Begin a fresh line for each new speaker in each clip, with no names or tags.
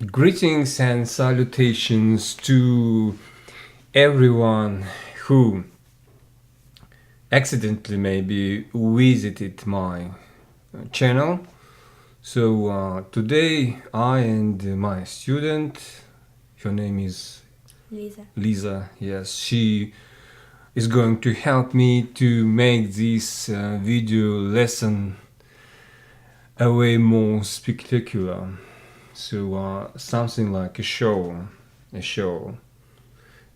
Greetings and salutations to everyone who accidentally maybe visited my channel. So today I and my student, her name is Lisa, yes, she is going to help me to make this video lesson a way more spectacular. So something like a show.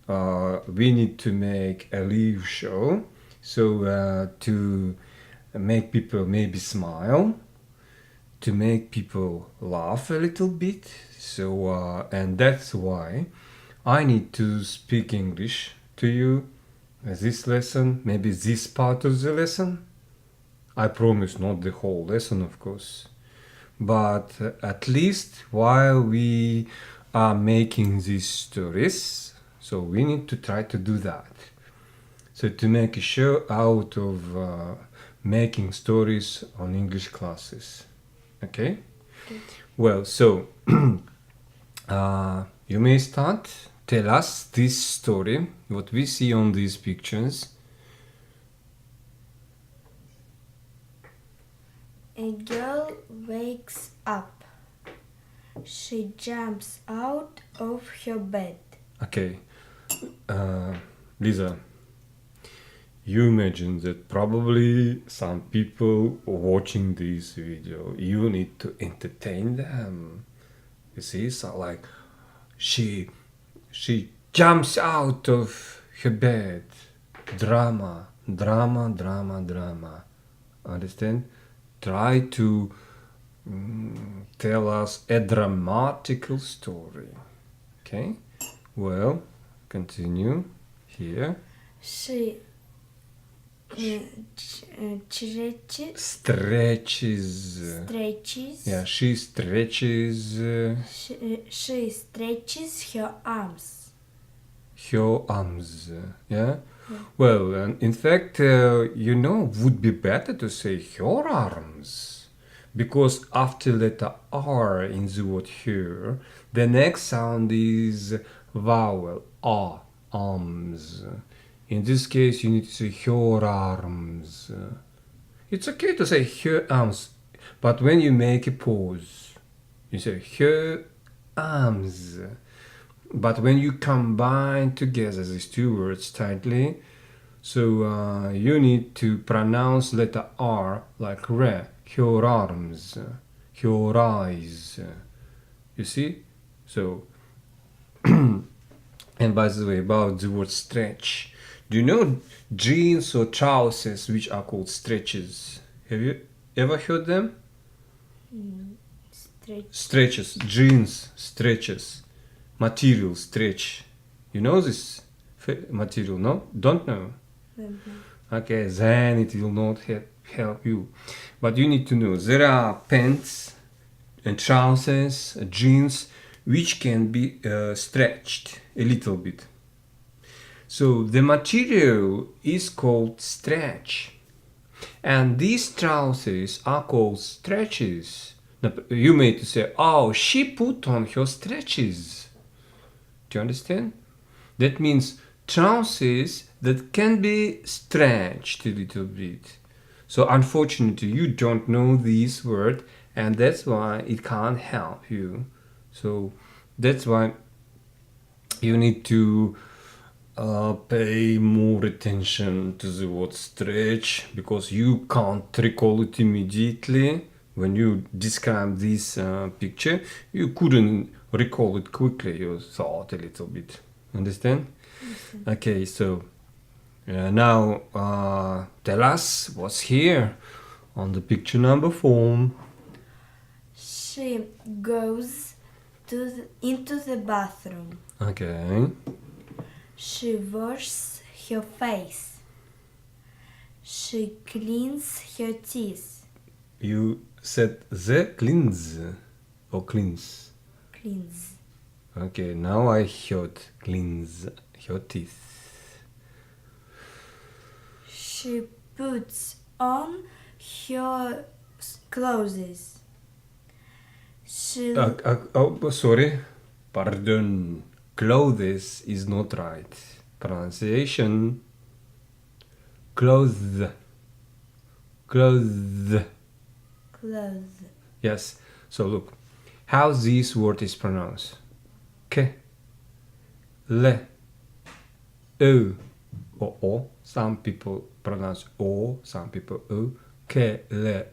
We need to make a live show, so to make people maybe smile, to make people laugh a little bit. And that's why I need to speak English to you. This lesson, maybe this part of the lesson. I promise not the whole lesson, of course. But at least while we are making these stories, so we need to try to do that. So to make a show out of making stories on English classes. Okay? Well, so you may start. Tell us this story, what we see on these pictures.
A girl wakes up. She jumps out of her bed.
Okay. Lisa, you imagine that probably some people watching this video, you need to entertain them. You see, so like she jumps out of her bed. Drama. Understand? Try to tell us a dramatical story. Okay? Well, continue here.
She
Stretches. Yeah, she stretches
she stretches her arms.
her arms. Yeah? Well, in fact, would be better to say her arms. Because after letter R in the word here, the next sound is vowel A, arms. In this case, you need to say her arms. It's okay to say her arms, but when you make a pause, you say her arms. But when you combine together these two words tightly, so you need to pronounce letter R like re, her arms, her eyes. You see? So, and by the way, about the word stretch, do you know jeans or trousers which are called stretches? Have you ever heard them? Stretches, jeans, stretches, material, stretch. You know this material, no? Don't know? Okay, then it will not help you. But you need to know there are pants and trousers, jeans, which can be stretched a little bit. So the material is called stretch. And these trousers are called stretches. Now, you may say, oh, she put on her stretches. Do you understand? That means trousers that can be stretched a little bit. So unfortunately, you don't know this word, and that's why it can't help you. So that's why you need to pay more attention to the word stretch, because you can't recall it immediately. When you describe this picture, you couldn't recall it quickly. You thought a little bit. Understand? Okay, so now tell us what's here on the picture number 4.
She goes into the bathroom.
Okay.
She washes her face. She cleans her teeth.
You said the cleanse or cleanse?
Cleans.
Okay, now I heard cleanse her teeth.
She puts on her clothes. She
Sorry. Pardon. Clothes is not right. Pronunciation. Clothes. Clothes.
clothes.
Yes. So look. How this word is pronounced. K. Le. O. Or O. Some people pronounce O. Some people O. K. Le.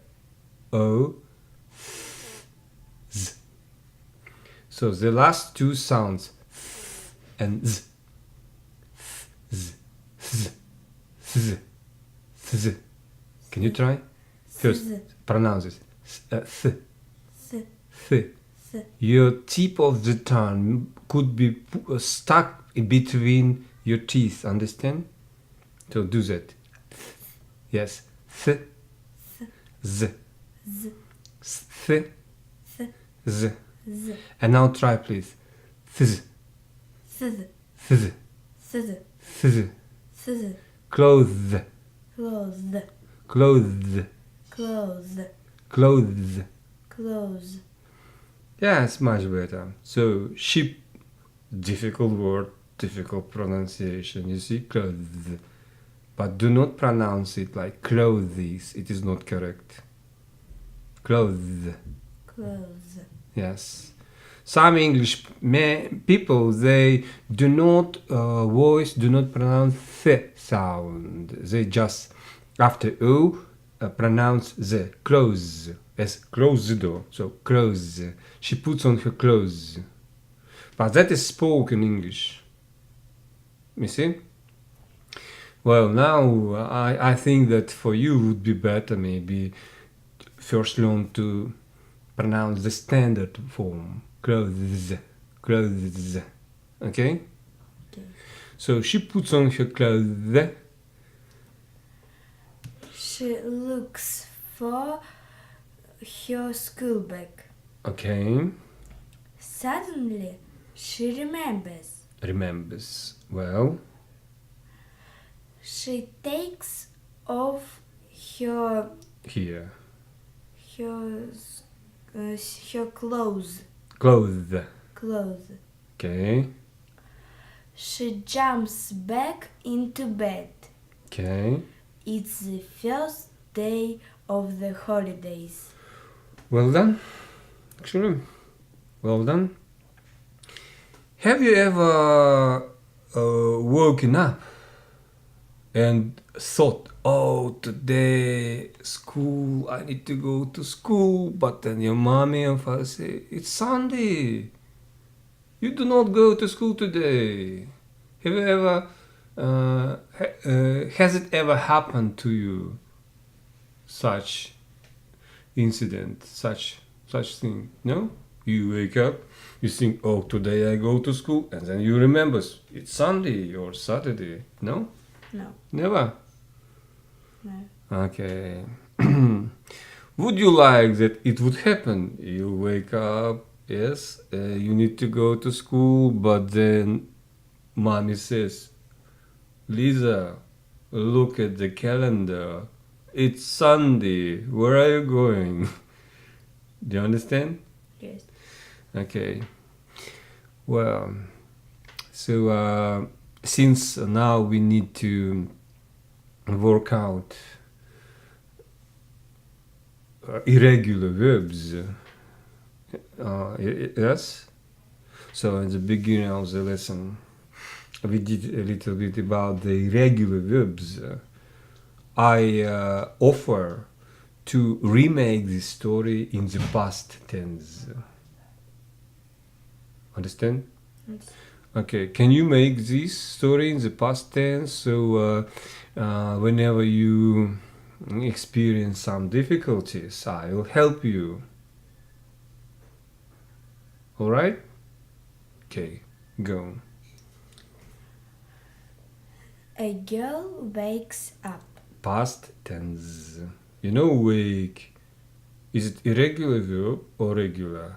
O. Z. So the last two sounds and z, z, z, z, z. Can you try? First,
Z.
pronounce it. Th,
S.
th.
S.
Your tip of the tongue could be stuck between your teeth. Understand? So do that. Yes. Th, z,
Z.
th,
S.
z.
Z.
And now try, please. Fizz,
Fizz.
fizz,
Fizz.
fizz.
Fizz.
Clothes,
Clothes.
clothes,
Clothes.
clothes.
Clothes.
Yeah, it's much better. So, ship, difficult word, difficult pronunciation. You see, clothes. But do not pronounce it like clothes. It is not correct. Clothes.
Clothes.
Yes. Some English people, they do not do not pronounce th sound. They just, after O, pronounce the clothes as closed door. So, clothes. She puts on her clothes. But that is spoken English. You see? Well, now I think that for you would be better maybe first learn to pronounce the standard form. Clothes. Clothes. Okay?
Okay.
So she puts on her clothes.
She looks for her school bag.
Okay.
Suddenly, she remembers.
Remembers. Well.
She takes off her
Here.
her clothes.
Clothes.
Clothes.
Okay.
She jumps back into bed.
Okay.
It's the first day of the holidays.
Well done. Actually, well done. Have you ever woken up and thought, oh, today school, I need to go to school, but then your mommy and father say, it's Sunday. You do not go to school today. Have you ever, has it ever happened to you, such incident, such thing? No? You wake up, you think, oh, today I go to school, and then you remember it's Sunday or Saturday. No?
No.
Never?
No.
Okay. Would you like that it would happen? You wake up, yes, you need to go to school, but then mommy says, Lisa, look at the calendar. It's Sunday. Where are you going? Do you understand?
Yes.
Okay. Well, so since now we need to work out irregular verbs, yes? So in the beginning of the lesson, we did a little bit about the irregular verbs. I offer to remake this story in the past tense. Understand?
Yes.
Okay, can you make this story in the past tense? So whenever you experience some difficulties, I will help you. All right? Okay, go.
A girl wakes up.
Past tense. You know, wake. Is it irregular verb or regular?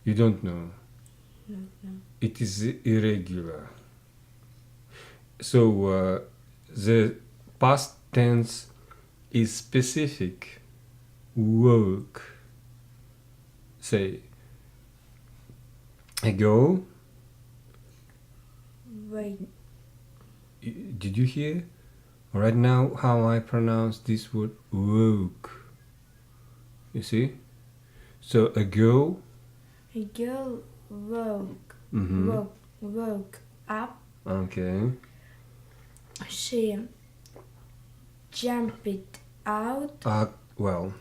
You don't know.
No, no.
It is irregular. So the past tense is specific. Woke. Say, ago.
Wait.
Did you hear? Right now, how I pronounce this word, woke. You see? So ago.
A girl woke up.
Okay.
She jumped out.
Well,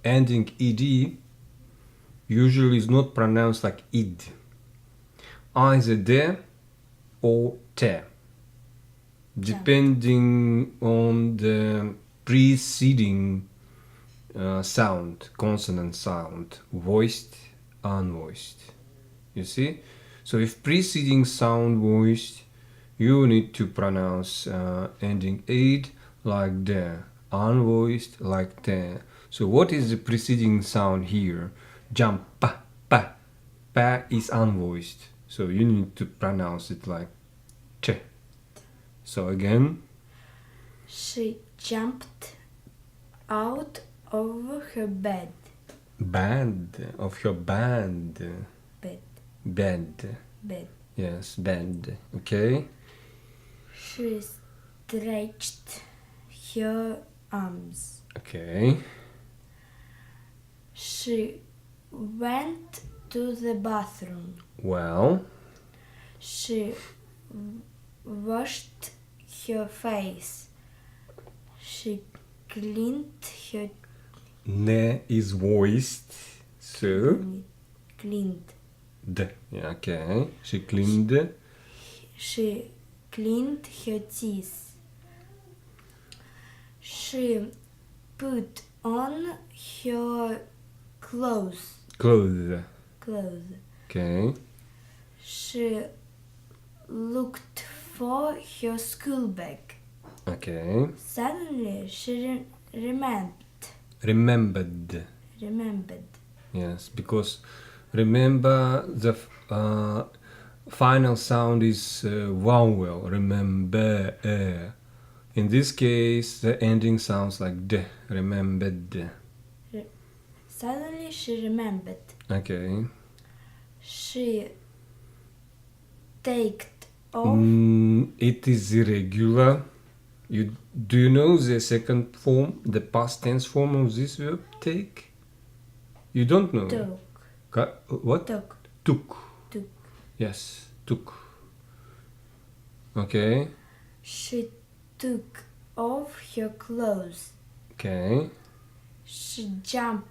ending ed usually is not pronounced like id. Either de or te, depending on the preceding sound, consonant sound, voiced, unvoiced. You see? So if preceding sound voiced, you need to pronounce ending ed like de, unvoiced like te. So what is the preceding sound here? Jump, pa, pa. Pa is unvoiced. So you need to pronounce it like che. So again.
She jumped out of her bed.
Of her band.
Bed.
Yes, bed. Okay.
She stretched her arms.
Okay.
She went to the bathroom.
Well.
She washed her face. She cleaned her...
Ne is voiced. So.
Cleaned.
D. Yeah, okay. She cleaned.
She cleaned her teeth. She put on her clothes.
Okay.
She looked for her school bag.
Okay.
Suddenly she
Remembered. Yes, because remember the final sound is vowel. Remember. In this case, the ending sounds like de. Remembered.
Suddenly she remembered.
Okay.
She taked off.
It is irregular. Do you know the second form, the past tense form of this verb, take? You don't know? What? Took. Yes, took. Okay.
She took off her clothes.
Okay.
She jumped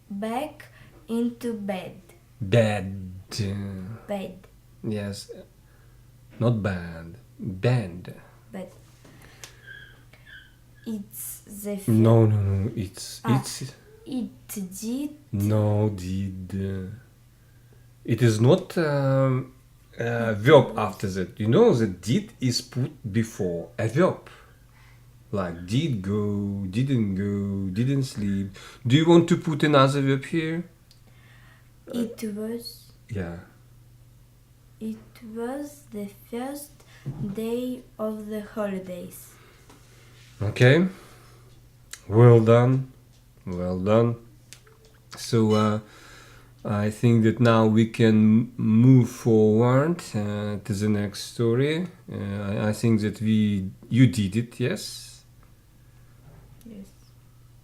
back into bed.
Bed. Yes. Not bad. Bed.
It's the...
No. It's...
It did.
No, did. It is not a verb after that. You know that did is put before a verb. Like did go, didn't go, didn't sleep. Do you want to put another verb here?
It was...
Yeah.
It was the first day of the holidays.
Okay. Well done. So I think that now we can move forward to the next story. I think that you did it, yes?
Yes.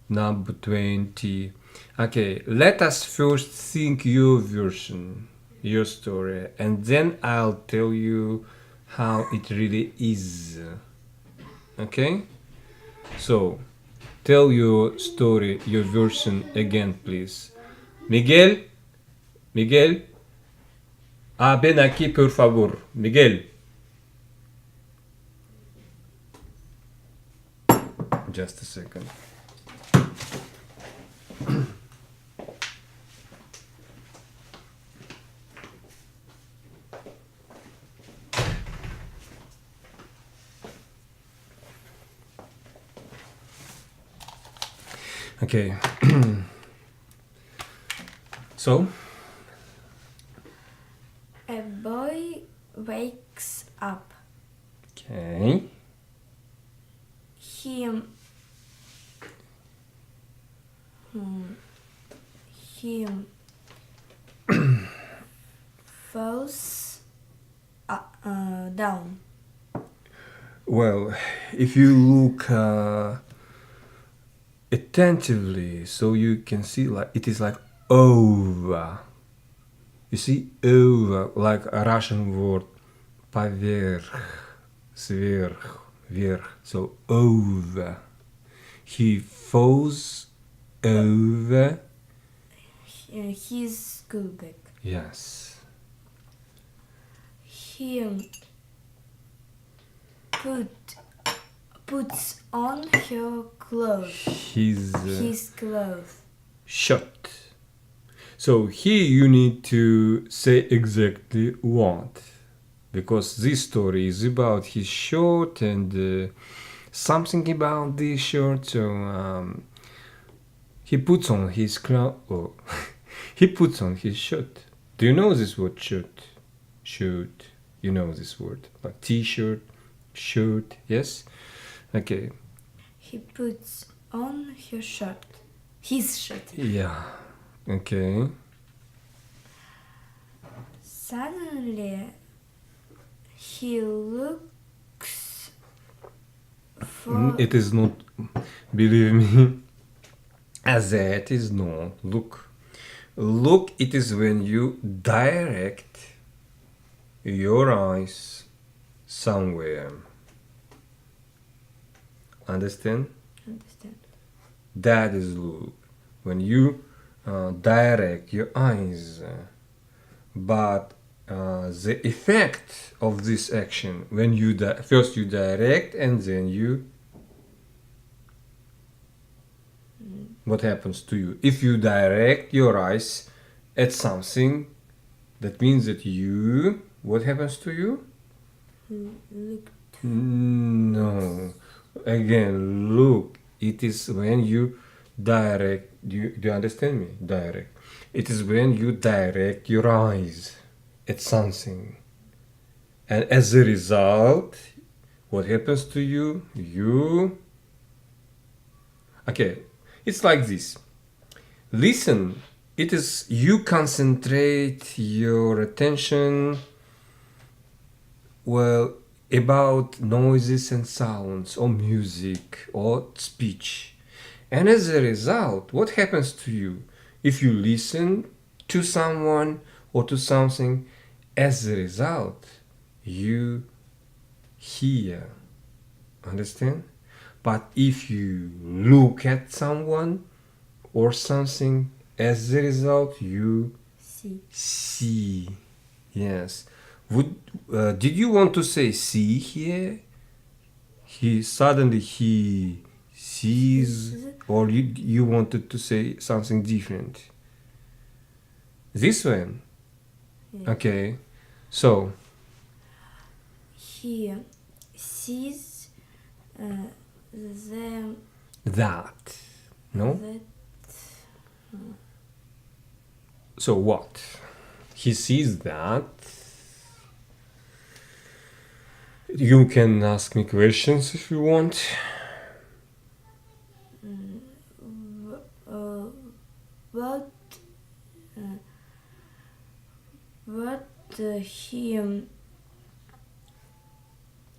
Number 20. Okay, let us first think your version, your story, and then I'll tell you how it really is. Okay? So, tell your story, your version again, please. Miguel, ven aquí, por favor. Miguel. Just a second. Okay. So?
A boy wakes up.
Okay.
He falls down.
Well, if you look attentively, so you can see like it is like over. You see over, like a Russian word, поверх, сверх, вверх. So over. He falls over.
His school bag.
Yes.
He puts on her clothes. His clothes.
Shirt. So here you need to say exactly what, because this story is about his shirt and something about this shirt. So he puts on his clothes. He puts on his shirt. Do you know this word shirt? Shirt. You know this word, like t-shirt, shirt. Yes. Okay.
He puts on her shirt. His shirt.
Yeah. Okay.
Suddenly, he looks for.
It is not. Believe me. That is not. Look. Look. It is when you direct your eyes somewhere. Understand?
Understand.
That is look. When you direct your eyes, but the effect of this action, when you first you direct and then you, what happens to you? If you direct your eyes at something, that means that you, what happens to you?
Look.
No. Again, look. It is when you direct. Do you understand me? Direct. It is when you direct your eyes at something. And as a result, what happens to you? Okay, it's like this. Listen. It is you concentrate your attention, well, about noises and sounds or music or speech. And as a result, what happens to you? If you listen to someone or to something, as a result, you hear. Understand? But if you look at someone or something, as a result, you see. Yes. Did you want to say see here? He sees, or you wanted to say something different? This one.
Yeah.
Okay. So
He sees
that. No?
that
So what? He sees that. You can ask me questions if you want.
what he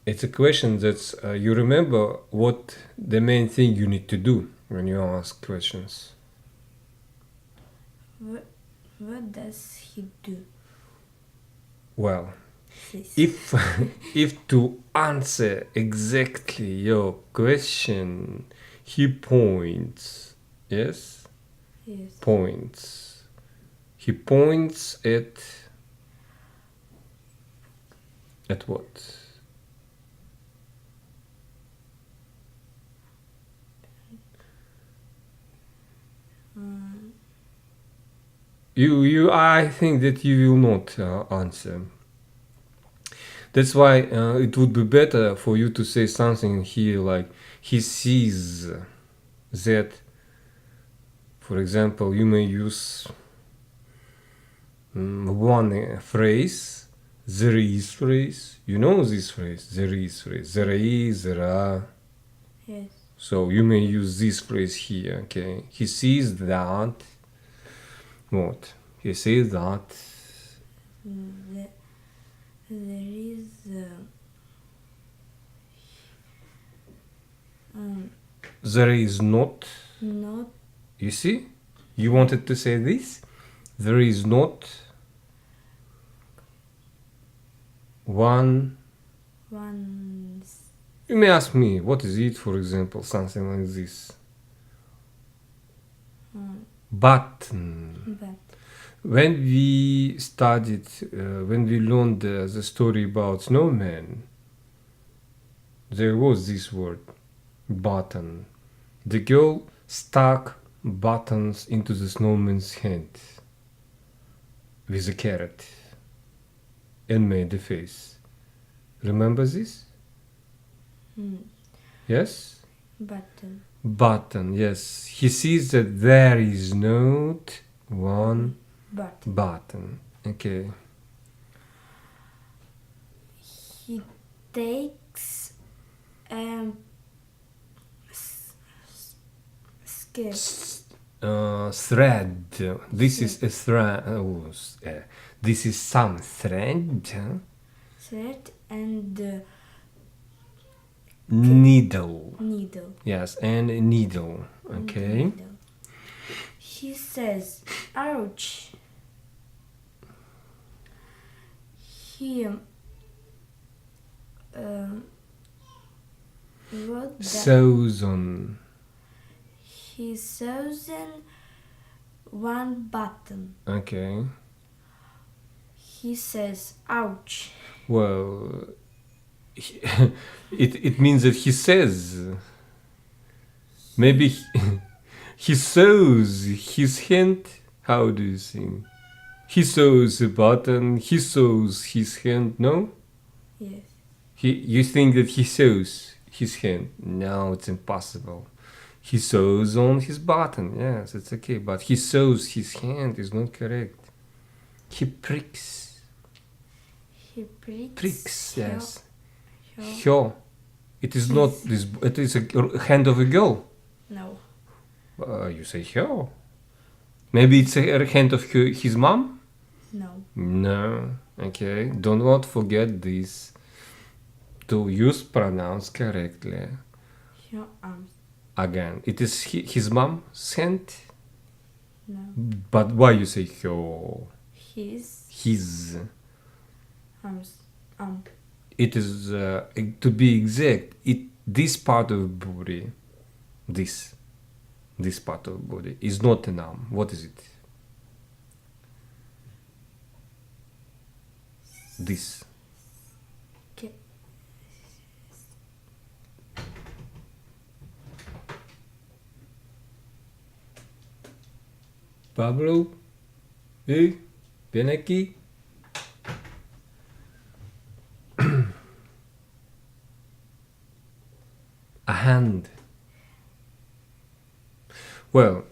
It's a question that's you remember what the main thing you need to do when you ask questions.
what does he do?
Well,
This.
if to answer exactly your question, he points. Yes?
Yes.
Points. He points at what? I think that you will not answer. That's why it would be better for you to say something here like he sees that. For example, you may use one phrase There is phrase. You know this phrase. There is phrase. There is, there are.
Yes.
So you may use this phrase here. Okay. He sees that. What? He says that.
There is
There is not.
not
You see? You wanted to say this? There is not one.
one
You may ask me, what is it, for example? Something like this. Button.
but
When we studied, when we learned the story about snowman, there was this word, button. The girl stuck buttons into the snowman's hand with a carrot and made a face. Remember this? Yes?
button.
Button, yes. He sees that there is not one
Button.
button. Okay.
He takes skip
Thread. This is a thread. This is some thread.
thread and
Needle.
needle.
Yes, and a needle. Okay.
Needle. He says, "Ouch." He wrote that
Sews on.
he sews in one button.
Okay.
He says, "Ouch."
Well, it means that he says. Maybe he sews his hand. How do you think? He sews a button. He sews his hand. No.
Yes.
You think that he sews his hand? No, it's impossible. He sews on his button. Yes, it's okay. But he sews his hand is not correct. He pricks.
He pricks.
Pricks. Yes.
Her.
Her. It is not this. It is a hand of a girl.
No.
You say her. Maybe it's a hand of his mom.
No.
No. Okay. Do not forget this. To use pronounce correctly.
Her arms.
Again, it is his mom's hand.
No.
But why you say her? His.
Arms.
It is to be exact. This part of body, this part of body is not an arm. What is it? This.
Okay.
Pablo, hey, ven aquí. A hand. Well,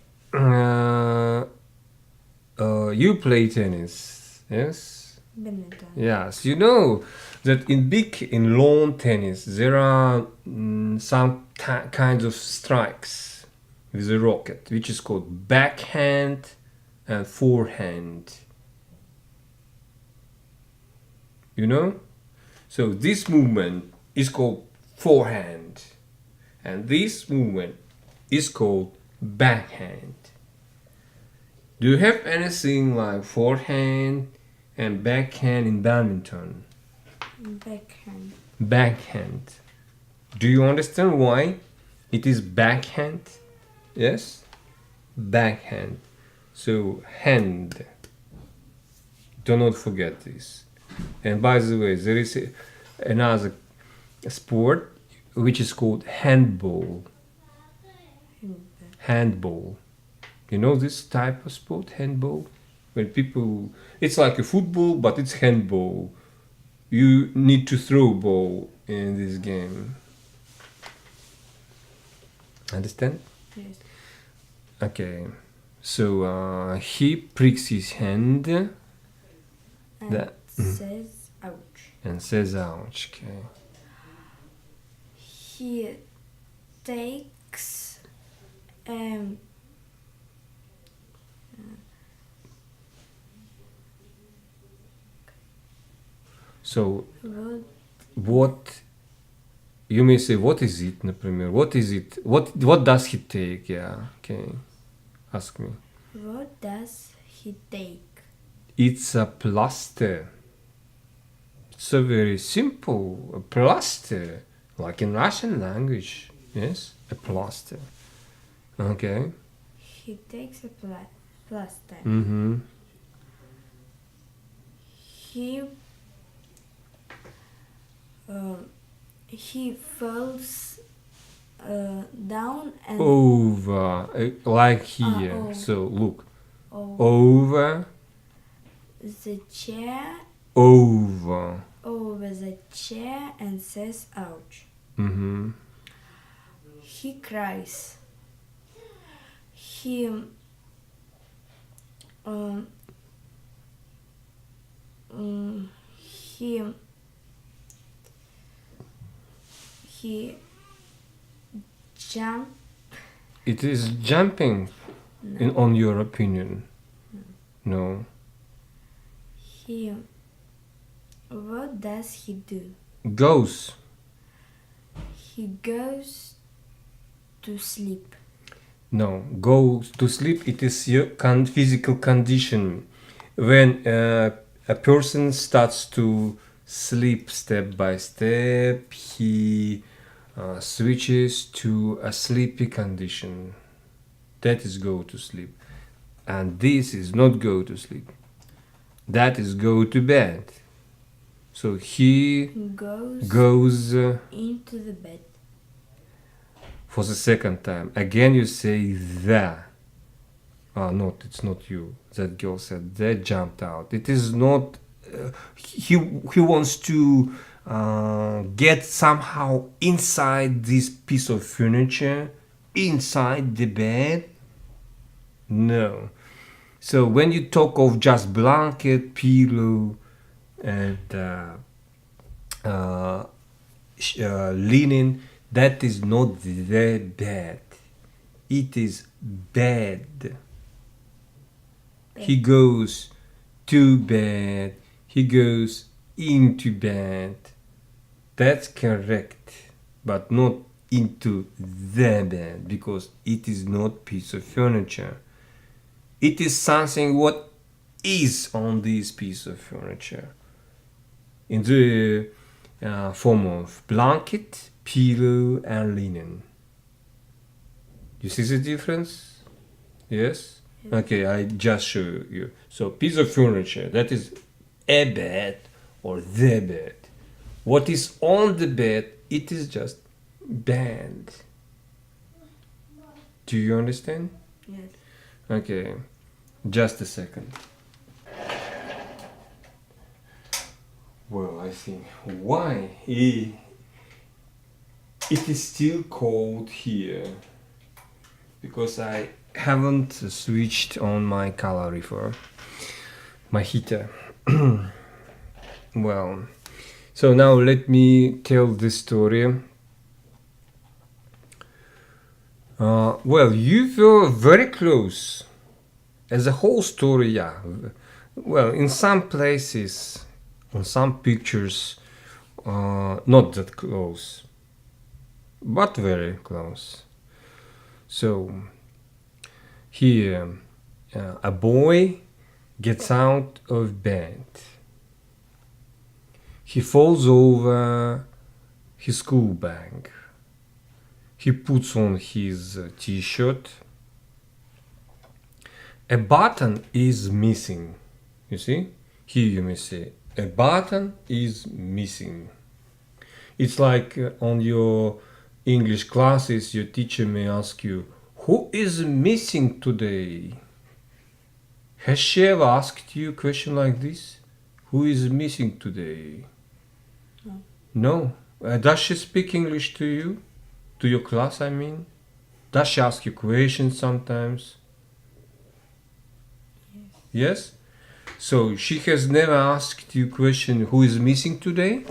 you play tennis, yes?
Badminton.
Yes, you know that in lawn tennis there are some kinds of strikes with a racket, which is called backhand and forehand. You know? So this movement is called forehand, and this movement is called backhand. Do you have anything like forehand and backhand in badminton?
Backhand.
Backhand. Do you understand why it is backhand? Yes? Backhand. So hand. Do not forget this. And by the way, there is another sport which is called handball. Handball. You know this type of sport, handball? When people, it's like a football, but it's handball. You need to throw ball in this game. Understand?
Yes.
Okay. So he pricks his hand.
And
That
says, ouch.
And says ouch. Okay.
He takes
So
what
what you may say, what is it, например? What is it? What does he take? Yeah. Okay. Ask me.
what does he take?
It's a plaster. It's a very simple a plaster, like in Russian language. Yes, a plaster. Okay.
He takes a plaster.
Mm-hmm.
He falls down and
Over, like here.
oh.
So look,
over
over,
the chair
over.
over the chair and says ouch.
Mm-hmm.
He cries. He he jump.
It is jumping, on your opinion. No.
What does he do?
Goes.
He goes to sleep.
No. Goes to sleep. It is your physical condition. When a person starts to sleep step by step, he switches to a sleepy condition. That is go to sleep. And this is not go to sleep. That is go to bed. So he goes
into the bed.
for the second time. Again you say the. No, it's not you. That girl said that jumped out. It is not. He wants to get somehow inside this piece of furniture, inside the bed. No. So when you talk of just blanket, pillow, and linen, that is not the bed. It is bed. He goes to bed. He goes into bed. That's correct, but not into the bed, because it is not piece of furniture. It is something what is on this piece of furniture in the form of blanket, pillow, and linen. You see the difference? Yes? Okay, I just show you. So piece of furniture, that is a bed or the bed. What is on the bed, it is just bed. Do you understand?
Yes.
Okay, just a second. Well, I think why it is still cold here, because I haven't switched on my calorifer, my heater. Well, so now let me tell this story. Well, you were very close. As a whole story, yeah. Well, in some places, on some pictures, not that close, but very close. So, here, a boy gets out of bed. He falls over his school bag. He puts on his t-shirt. A button is missing. You see? Here you may say, a button is missing. It's like on your English classes, your teacher may ask you, who is missing today? Has she ever asked you a question like this? Who is missing today? No. Does she speak English to you? To your class, I mean? Does she ask you questions sometimes? Yes? So she has never asked you question who is missing today?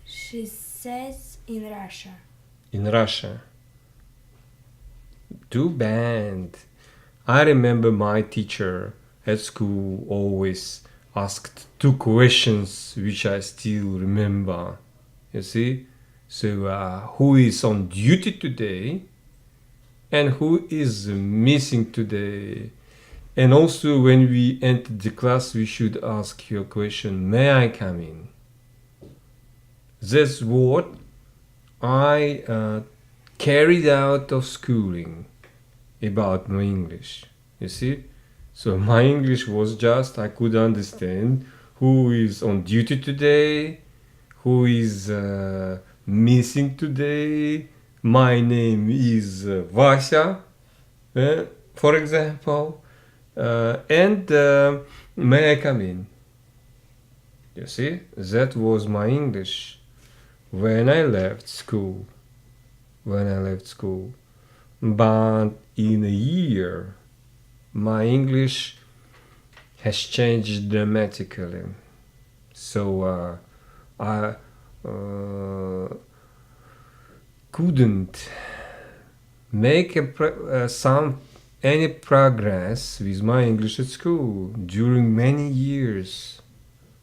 She says in Russia.
In Russia. Too bad. I remember my teacher at school always asked two questions which I still remember. You see? So who is on duty today? And who is missing today? And also when we enter the class, we should ask your question, may I come in? That's what I carried out of schooling about my English. You see? So my English was just, I could understand who is on duty today, who is missing today. My name is Vasya, for example, and may I come in? You see, that was my English when I left school. But in a year, my English has changed dramatically. So I couldn't make any progress with my English at school during many years.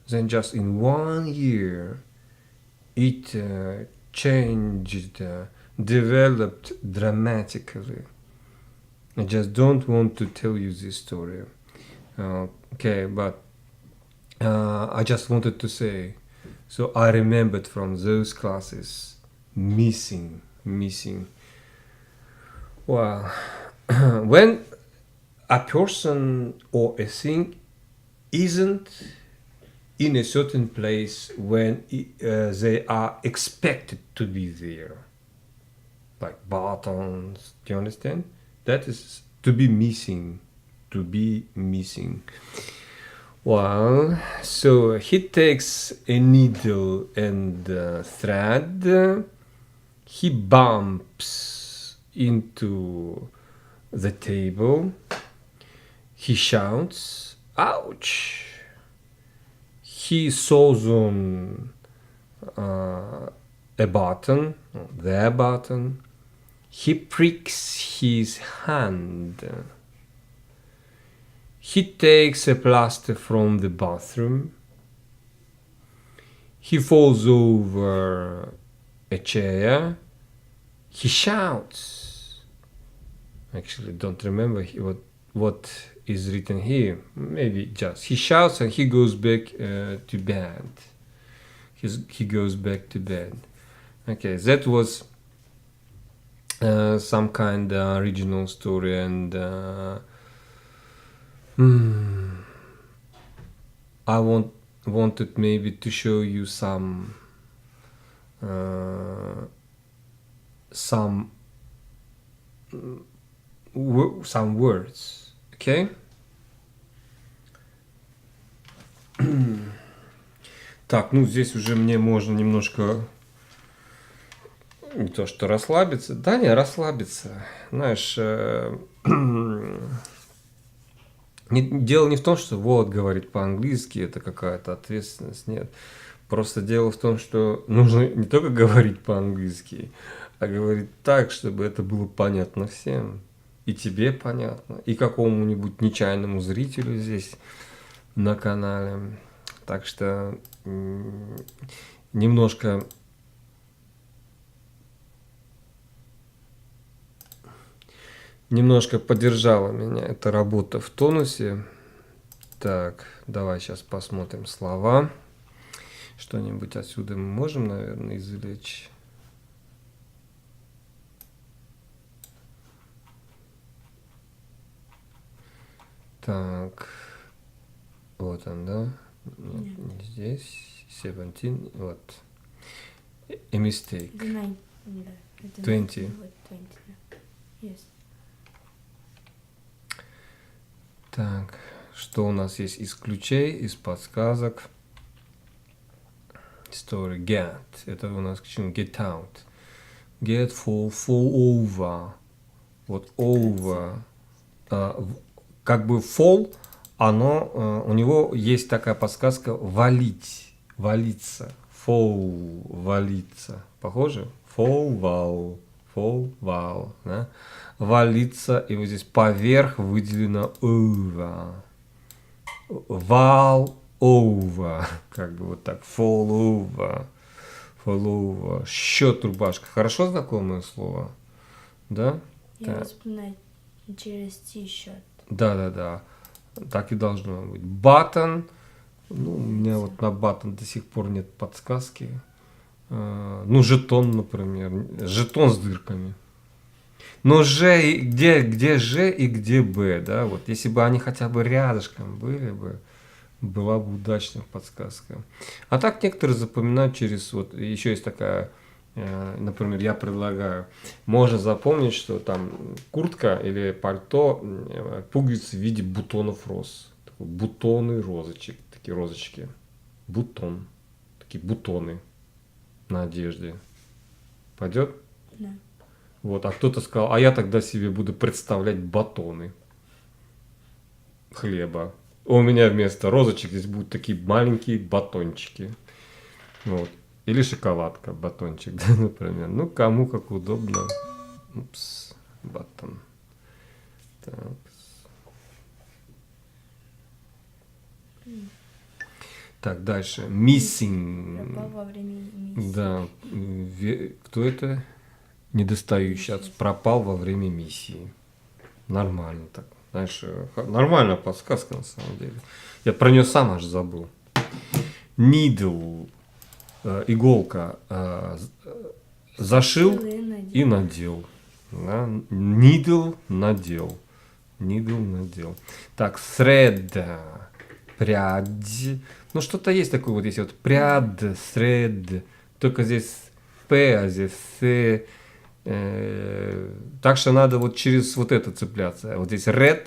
Then just in 1 year, it changed, developed dramatically. I just don't want to tell you this story. Okay, but I just wanted to say, so I remembered from those classes, missing. Well, when a person or a thing isn't in a certain place when they are expected to be there, like buttons, do you understand? That is to be missing. Well, so he takes a needle and thread. He bumps into the table. He shouts, "Ouch!" He saws on a button, their button. He pricks his hand. He takes a plaster from the bathroom. He falls over a chair. He shouts. Actually, don't remember what is written here. Maybe just he shouts and he goes back to bed. He goes back to bed. Okay, that was some kind of original story, and I wanted maybe to show you some words, okay? Так, ну здесь уже мне можно немножко не то что расслабиться, да не расслабиться, знаешь, дело не в том, что вот говорить по-английски это какая-то ответственность, нет. Просто дело в том, что нужно не только говорить по-английски, а говорить так, чтобы это было понятно всем. И тебе понятно, и какому-нибудь нечаянному зрителю здесь на канале. Так что немножко поддержала меня эта работа в тонусе. Так, давай сейчас посмотрим слова. Что-нибудь отсюда мы можем, наверное, извлечь. Так, вот он, да? Нет, не здесь. 17, вот. A mistake. 20.
Yes.
Так, что у нас есть из ключей, из подсказок? Story get. Это у нас к чему? Get out. Get, fall over. Вот over. Как бы fall у него есть такая подсказка валить, валиться, fall, валиться. Похоже? Fall, вал, да? Валиться, и вот здесь поверх выделено over. Вал over, как бы вот так, fall over. Счет, рубашка. Хорошо знакомое слово? Да?
Я вспоминаю через T-shirt.
Да. Так и должно быть. Button. Ну, у меня вот на button до сих пор нет подсказки. Ну, жетон, например. Жетон с дырками. Но Ж, где Ж и где Б, да? Вот если бы они хотя бы рядышком были бы, была бы удачная подсказка. А так некоторые запоминают через, вот еще есть такая, например, я предлагаю, можно запомнить, что там куртка или пальто, пуговицы в виде бутонов роз. Такой бутоны розочек, такие розочки. Бутон. Такие бутоны на одежде. Пойдет?
Да.
Вот, а кто-то сказал, а я тогда себе буду представлять батоны хлеба. У меня вместо розочек здесь будут такие маленькие батончики. Вот. Или шоколадка, батончик, да, например. Ну, кому как удобно. Упс, батон. Так. Так, дальше. Missing.
Пропал во время миссии.
Да. Кто это? Недостающий. Пропал во время миссии. Нормально так. Знаешь, нормальная подсказка на самом деле. Я про нее сам аж забыл. Needle. Иголка. Зашил и надел. Да? Needle надел. Needle надел. Так, thread. Прядь. Ну, что-то есть такое вот, если вот пряд, thread. Только здесь П, а здесь С. Так что надо вот через вот это цепляться. Вот здесь red,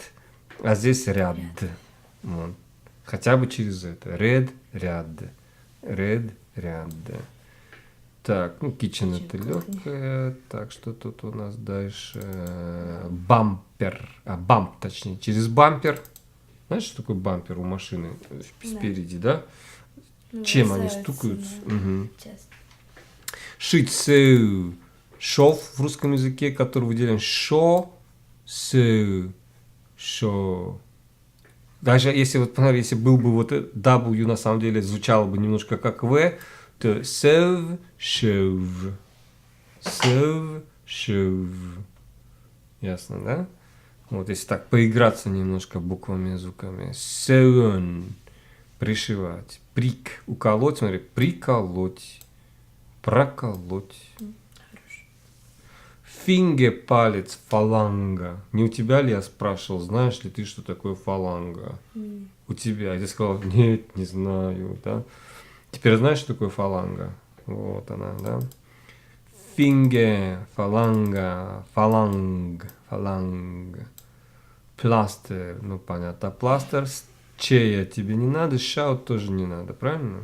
а здесь ряд. Вот. Хотя бы через это. Red, ряд. Red, ряд. Так, ну, kitchen это легкое. Так, что тут у нас дальше? Бампер. Бамп, точнее. Через бампер. Знаешь, что такое бампер у машины спереди, да?
Ну,
чем они стукаются? Угу.
Часто.
Шить, sew. Шов в русском языке, который выделяем шо, sew, шо. Даже если вот, если был бы вот W, на самом деле звучало бы немножко как В, то sew, shove. Sew, shove. Ясно, да? Вот если так поиграться немножко буквами, звуками. Sewn. Пришивать. Прик. Уколоть, смотри. Приколоть. Проколоть. Финге, палец, фаланга. Не у тебя ли я спрашивал, знаешь ли ты, что такое фаланга? У тебя. Я сказал, нет, не знаю. Да? Теперь знаешь, что такое фаланга? Вот она, да? Финге, фаланга, фаланг. Пластер, ну понятно. Пластер, чея тебе не надо, шаут тоже не надо, правильно?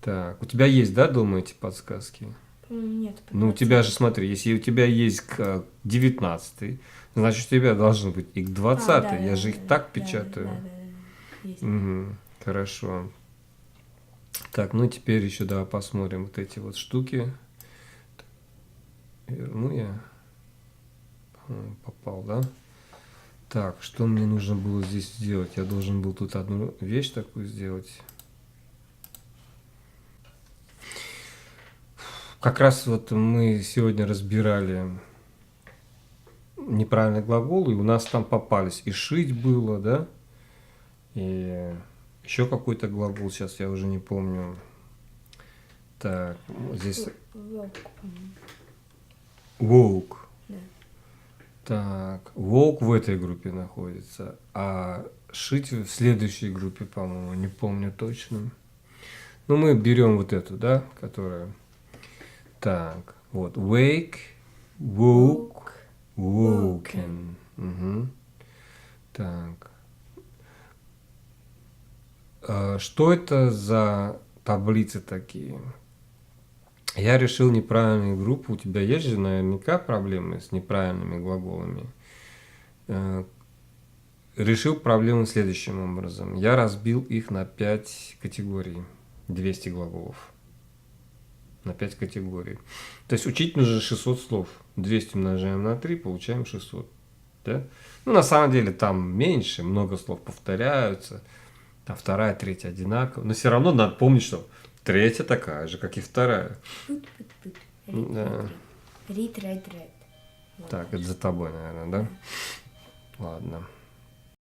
Так, у тебя есть, да, дома эти подсказки?
Нет.
Ну, у тебя же, смотри, если у тебя есть к 19, значит, у тебя должен быть и к 20.
Да,
Я же их так печатаю.
Да. Есть.
Угу, хорошо. Так, ну теперь еще давай посмотрим вот эти вот штуки. Верну я. Попал, да? Так, что мне нужно было здесь сделать? Я должен был тут одну вещь такую сделать. Как раз вот мы сегодня разбирали неправильные глаголы, и у нас там попались и шить было, да? И еще какой-то глагол, сейчас я уже не помню. Так, здесь... Walk.
Да.
Так, walk в этой группе находится, а шить в следующей группе, по-моему, не помню точно. Ну, мы берем вот эту, да, которая... Так, вот, wake, woke, woken. Угу. Так. Что это за таблицы такие? Я решил неправильную группу. У тебя есть же наверняка проблемы с неправильными глаголами. решил проблему следующим образом. Я разбил их на 5 категорий. 200 глаголов. На 5 категорий. То есть учить нужно 600 слов. 200 умножаем на 3, получаем 600. Да? Ну, на самом деле там меньше, много слов повторяются. Там вторая, третья одинаково. Но все равно надо помнить, что третья такая же, как и вторая.
Put.
Да.
Read.
Так, это за тобой, наверное, да? Ладно.